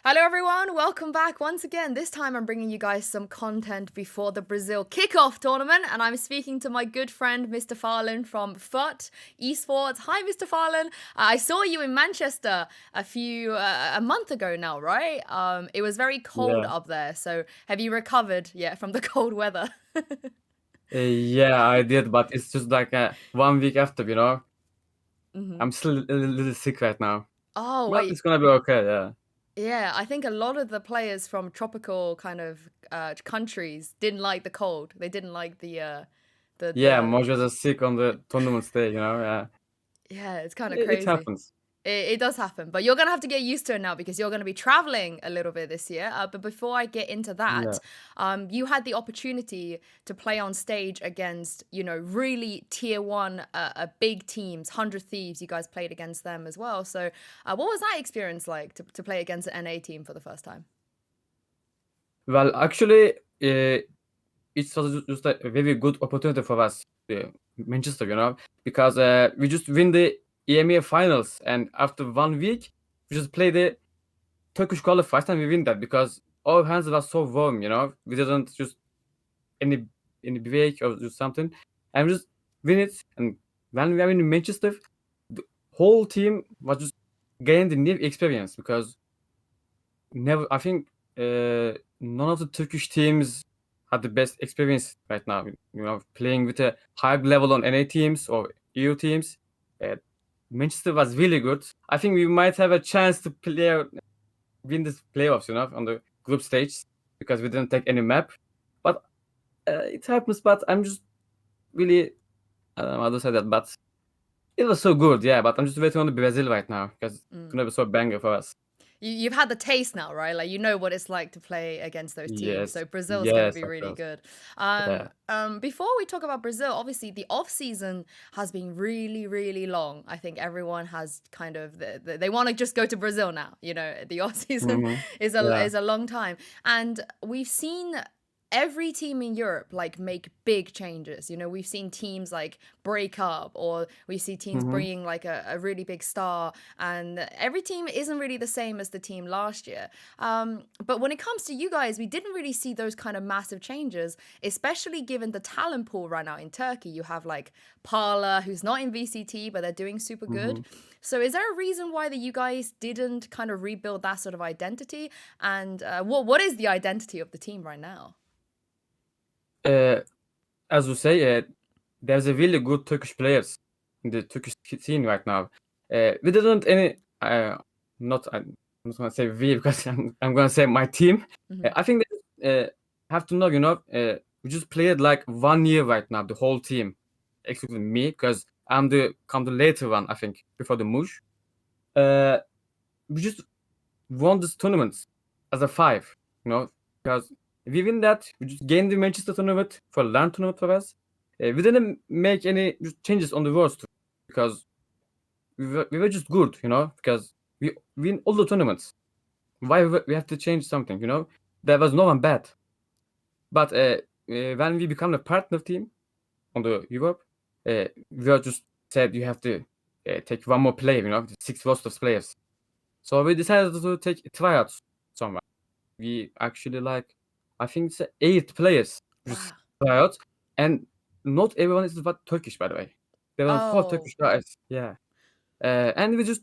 Hello, everyone. Welcome back once again. This time I'm bringing you guys some content before the Brazil kickoff tournament, and I'm speaking to my good friend, MrFaliN from FUT Esports. Hi, MrFaliN. I saw you in Manchester a month ago now, right? It was very cold Yeah, up there. So have you recovered yet from the cold weather? yeah, I did, but it's just like 1 week after. hmm I'm still a little sick right now, Oh, but wait. it's gonna be okay. Yeah, Yeah, I think a lot of the players from tropical kind of countries didn't like the cold. They didn't like yeah, the Moj was sick on the tournament day. Yeah, Yeah, it's kind of it crazy. happens. It does happen, but you're gonna have to get used to it now because you're gonna be traveling a little bit this year. But before I get into Yeah. that, you had the opportunity to play on stage against, really tier one, big teams, 100 Thieves. You guys played against them as well. So, what was that experience like to play against an NA team for the first time? Well, actually, it was just a very good opportunity for us, Manchester. Because we just win the EMEA finals, and after 1 week, we just play the Turkish qualifiers, and we win that because our hands were so warm. We didn't just any break or do something, and we just win it. And when we are in Manchester, the whole team was just gained the new experience because never. I think none of the Turkish teams had the best experience right now. Playing with a high level on NA teams or EU teams. Uh, Manchester was really good. I think we might have a chance to win this playoffs. On the group stage because we didn't take any map, but it happens. But I'm just really, I don't know how to say that, but it was so good, yeah. But I'm just waiting on the Brazil right now because it's Mm. gonna be so banger for us. You've had the taste now, right? Like you know what it's like to play against those teams. Yes, So Brazil's going to yes, be of really course. good. Yeah. Before we talk about Brazil, obviously the off season has been really, really long. I think everyone has kind of they want to just go to Brazil now. The off season Hmm. is Yeah. a long time, and we've seen every team in Europe like make big changes. We've seen teams like break up, or we see teams Hmm. bringing like a really big star, and every team isn't really the same as the team last year. But when it comes to you guys, we didn't really see those kind of massive changes, especially given the talent pool right now in Turkey. You have like Parla, who's not in VCT, but they're doing super good. Hmm. So is there a reason why that you guys didn't kind of rebuild that sort of identity? And what is the identity of the team right now? Uh, as you say, there's a really good Turkish players in the Turkish scene right now. We didn't any. I'm not gonna say we because I'm gonna say my team. hmm I think they have to know. We just played like 1 year right now, the whole team, excluding me, because I'm the later one. I think before the Mush. Uh, we just won this tournament as a five. Because we win that, we just gained the Manchester tournament for LAN tournament for us. We didn't make any changes on the roster because we were just good. Because we win all the tournaments. Why we have to change something? There was no one bad. But when we become a partner team on the Europe, we are just said you have to take one more player. The six rosters players. So we decided to take tryouts somewhere. We actually like, I think it's 8 players just Wow. tryouts, and not everyone is but Turkish, by the way. There are four Oh. Turkish guys. Yeah. And we just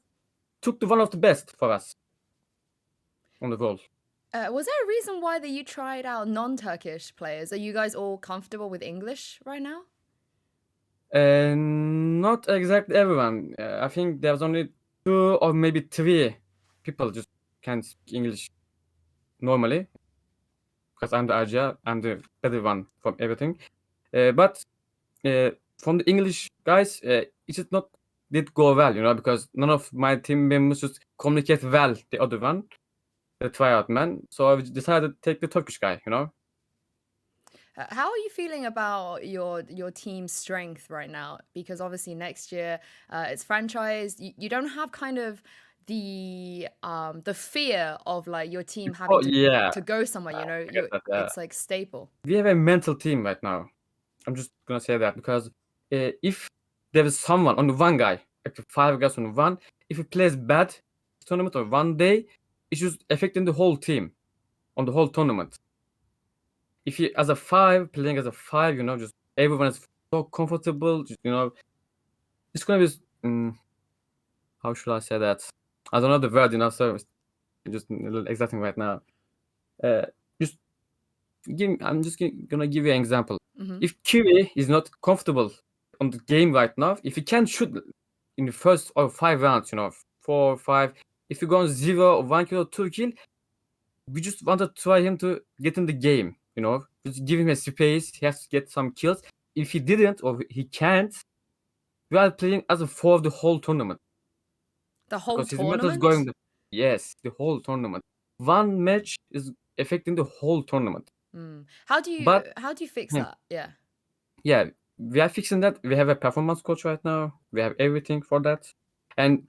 took the one of the best for us on the roll. Was there a reason why that you tried out non-Turkish players? Are you guys all comfortable with English right now? Not exactly everyone. I think there's only 2 or maybe 3 people just can speak English normally because I'm the Asia, I'm the better one from everything. But from the English guys, it just not did go well, because none of my team members just communicate well the other one, the tryout man. So I decided to take the Turkish guy. How are you feeling about your team's strength right now? Because obviously next year it's franchised. You don't have kind of the fear of like your team having Oh yeah, to go somewhere. I get that. It's like stable. We have a mental team right now. I'm just gonna say that because if there is someone on one guy, like 5 guys on one, if he plays bad tournament or one day, it's just affecting the whole team on the whole tournament. If you as a five playing as a five, just everyone is so comfortable. It's gonna be how should I say that? I don't know the word, so just a little exacting right now. Just I'm just gonna give you an example. If Kiwi is not comfortable on the game right now, if he can't shoot in the first or 5 rounds, 4 or 5, if you go on 0 or 1 kill or 2 kill, we just want to try him to get in the game, just give him a space. He has to get some kills. If he didn't or he can't, we are playing as a 4 the whole tournament. The whole Because his mental is tournament? going yes, the whole tournament. One match is affecting the whole tournament. How do you But fix yeah, that? Yeah. yeah, we are fixing that. We have a performance coach right now. We have everything for that. And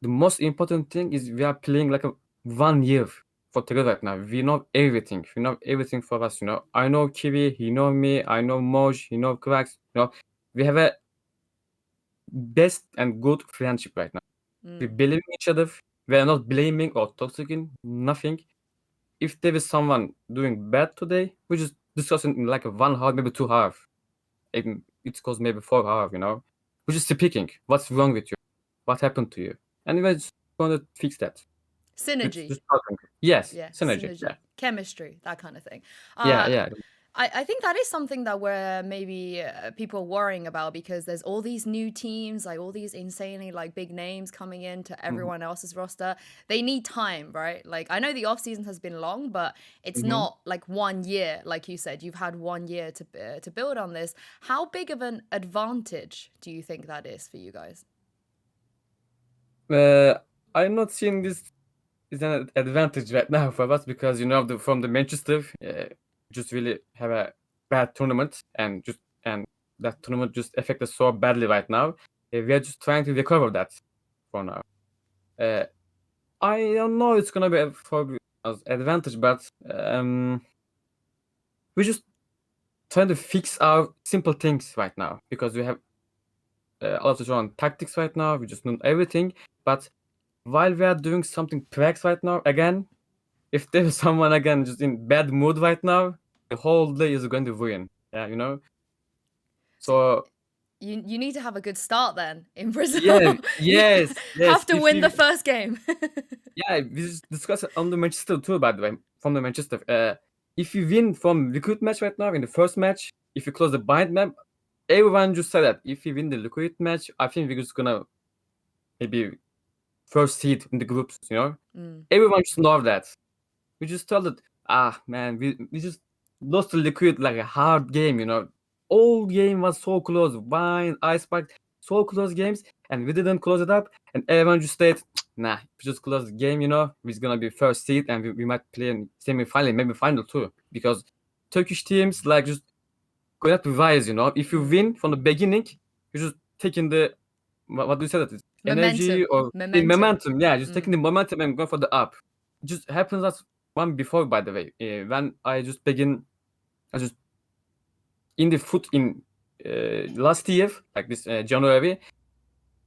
the most important thing is we are playing like a 1 year for together right now. We know everything. We know everything for us. I know Kiwi. He know me. I know Moj. He know Cracks. We have a best and good friendship right now. We believe in each other. We are not blaming or toxicing. Nothing. If there is someone doing bad today, we just discuss it in like a 1 hour, maybe 2 hours. It goes maybe 4 hours. We're just speaking. What's wrong with you? What happened to you? And we're just gonna fix that. It's Synergy. just talking. Yes, Yeah, synergy. synergy, Yeah, chemistry, that kind of thing. yeah, Uh, yeah. I think that is something that we're maybe people worrying about because there's all these new teams, like all these insanely like big names coming into Mhm, everyone else's roster. They need time, right? Like I know the off season has been long, but it's mhm. not like 1 year, like you said. You've had 1 year to build on this. How big of an advantage do you think that is for you guys? Uh, I'm not seeing this is an advantage right now for us because from the Manchester, just really have a bad tournament and that tournament just affected so badly right now. We are just trying to recover that for now. Uh, I don't know it's gonna be for us advantage, but we just trying to fix our simple things right now because we have a lot of on tactics right now. We just know everything, but while we are doing something tracks right now, again, if there's someone again just in bad mood right now, the whole day is going to ruin. Yeah. So So you need to have a good start then in yeah, Brazil. You yes, have yes. to If win the you first game. yeah, we just discussed it on the Manchester too, by the way, from the Manchester. If you win from liquid match right now in the first match, if you close the bind map, everyone just said that if you win the liquid match, I think we're just gonna maybe first seed in the groups. Everyone just know that. We just told it, man, we just lost to Liquid like a hard game. All game was so close. Wine, Ice Pack, so close games, and we didn't close it up. And everyone just said, nah, we just close the game. We're gonna be first seed, and we might play in semi-final, maybe final too. Because Turkish teams like just go up rise. If you win from the beginning, you just taking the what do you say that is energy Momentum. or the Momentum. momentum. Yeah, just taking the momentum and going for the up. It just happens as one before, by the way. When I just in the foot in last year, like this January,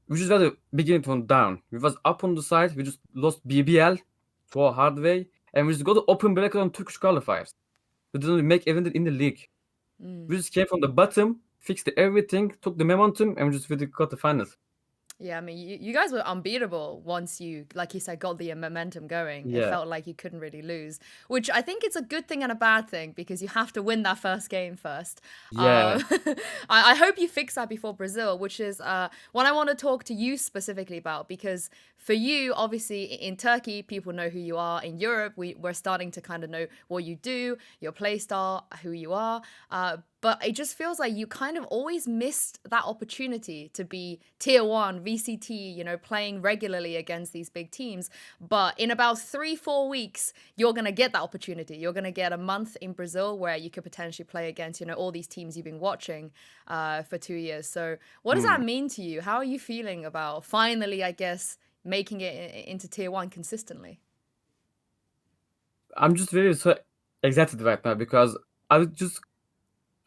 we just had a beginning from down. We was up on the side. We just lost BBL to a hard way, and we just got the open bracket on Turkish qualifiers. We didn't make even in the league. We just came from the bottom, fixed everything, took the momentum, and we just really got the finals. Yeah, I mean, you guys were unbeatable once you, like you said, got the momentum going. It Yeah, felt like you couldn't really lose, which I think it's a good thing and a bad thing because you have to win that first game first. yeah. I hope you fix that before Brazil, which is what I want to talk to you specifically about because for you, obviously, in Turkey, people know who you are. In Europe, we're starting to kind of know what you do, your play style, who you are. But it just feels like you kind of always missed that opportunity to be tier one, VCT, playing regularly against these big teams. But in about 3, 4 weeks, you're going to get that opportunity. You're going to get a month in Brazil where you could potentially play against, all these teams you've been watching for 2 years. So what does Hmm. that mean to you? How are you feeling about finally, I guess, making it into tier one consistently? I'm just very so excited right now because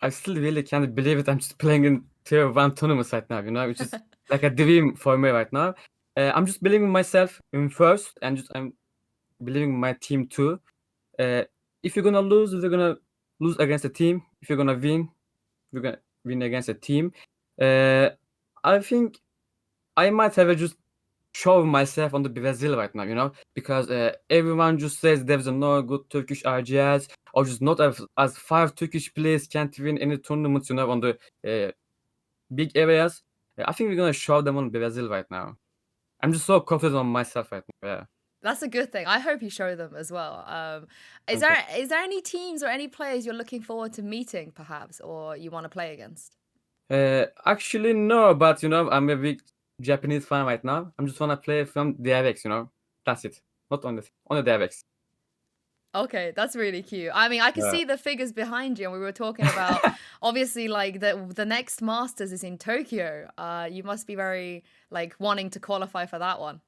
I still really can't believe it. I'm just playing in tier one tournaments right now, which is like a dream for me right now. I'm just believing myself in first and just I'm believing in my team too. If you're gonna lose, we're gonna lose against a team. If you're gonna win, we're gonna win against a team. I think I might have just show myself on the Brazil right now, because everyone just says there's no good Turkish RGS, or just not as 5 Turkish players can't win any tournaments, on the big areas. I think we're gonna show them on Brazil right now. I'm just so confident on myself right now. Yeah. That's a good thing. I hope you show them as well. Is Thank you. there any teams or any players you're looking forward to meeting, perhaps, or you want to play against? Actually, no, but I'm a big Japanese fan right now. I'm just wanna play from DRX. That's it. Not on the DRX. Okay, that's really cute. I mean, I can Yeah. see the figures behind you, and we were talking about obviously like the next Masters is in Tokyo. You must be very like wanting to qualify for that one.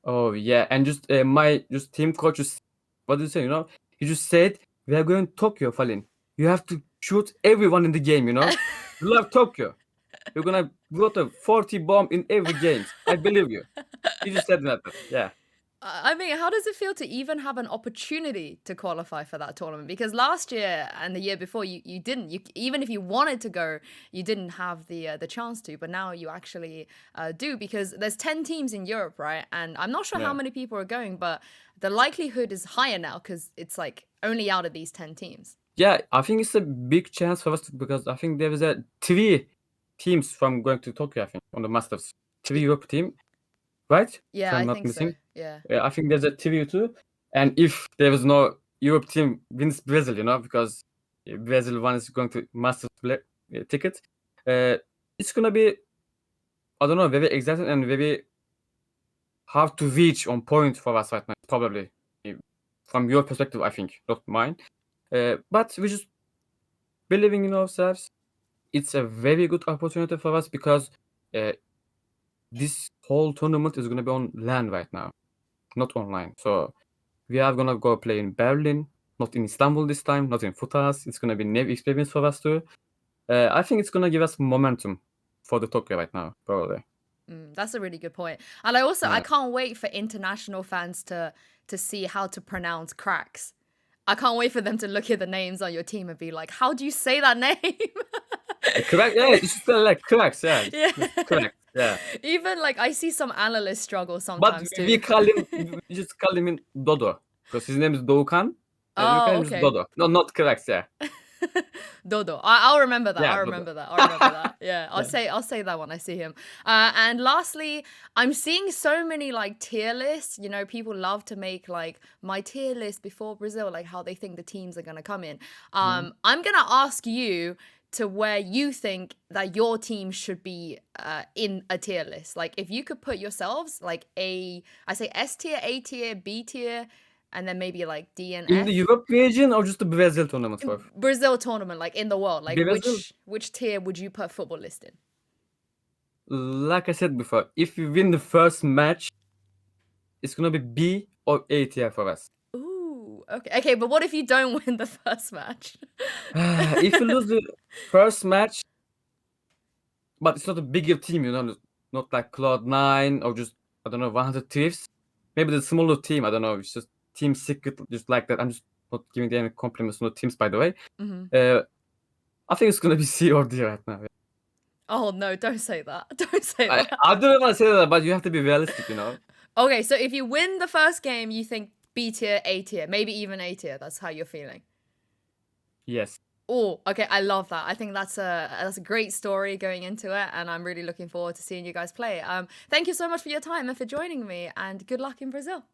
Oh yeah, and just my team coach what did he say? He just said we are going to Tokyo, FUT. You have to shoot everyone in the game. You love Tokyo. You're gonna go to 40 bomb in every games. I believe you. He just said that. Yeah. I mean, how does it feel to even have an opportunity to qualify for that tournament? Because last year and the year before, you didn't. Even if you wanted to go, you didn't have the chance to. But now you actually do, because there's 10 teams in Europe, right? And I'm not sure how Yeah. many people are going, but the likelihood is higher now because it's like only out of these 10 teams. Yeah, I think it's a big chance for us because I think there is a 3 teams from going to Tokyo, I think, on the Masters. 3 Y- Europe team, right? If Yeah, I I'm not think so. missing. Yeah. I think there's a 3 too. And if there is no Europe team wins Brazil, because Brazil one is going to Masters ticket, it's gonna be, I don't know, very exciting and very hard to reach on point for us right now, probably. eh, From your perspective, I think, not mine. But we just believing in ourselves. It's a very good opportunity for us because uh, this whole tournament is gonna be on land right now, not online. So we are gonna go play in Berlin, not in Istanbul this time, not in FUT A. It's gonna be new experience for us too. I think it's gonna give us momentum for the Tokyo right now, probably. That's a really good point. And I Yeah. can't wait for international fans to see how to pronounce cracks. I can't wait for them to look at the names on your team and be like, "How do you say that name?" Correct. Yeah, it's still like correct. Yeah, Yeah. it's correct. Yeah, Even like I see some analysts struggle but sometimes we too. call him, we just call him in Dodo because his name is Doğukan. We call Oh, him just okay. Dodo. No, not correct. Yeah, Dodo. I'll remember that. yeah, I'll Dodo. remember that. I'll remember that. Yeah, Yeah. I'll say that when I see him. And lastly, I'm seeing so many like tier lists. People love to make like my tier list before Brazil, like how they think the teams are gonna come in. Mhm. I'm gonna ask you to where you think that your team should be in a tier list. Like if you could put yourselves like I say S tier, A tier, B tier, and then maybe like D and In the F. Europe region or just the Brazil tournament for Brazil tournament, like in the world, like Brazil? which tier would you put football list in? Like I said before, if we win the first match, it's gonna be B or A tier for us. Ooh, okay, but what if you don't win the first match? If you lose the first match, but it's not a bigger team, not like Cloud9 or just, I don't know, 100 Thieves. Maybe the smaller team, I don't know, it's just Team Secret, just like that. I'm just not giving any compliments to the teams, by the way. Mhm. I think it's gonna be C or D right now. Oh no, don't say that. Don't say I, that. I don't want to say that, but you have to be realistic. Okay, so if you win the first game, you think B tier, A tier, maybe even A tier. That's how you're feeling. Yes. Oh, okay, I love that. I think that's a great story going into it, and I'm really looking forward to seeing you guys play. Thank you so much for your time and for joining me, and good luck in Brazil.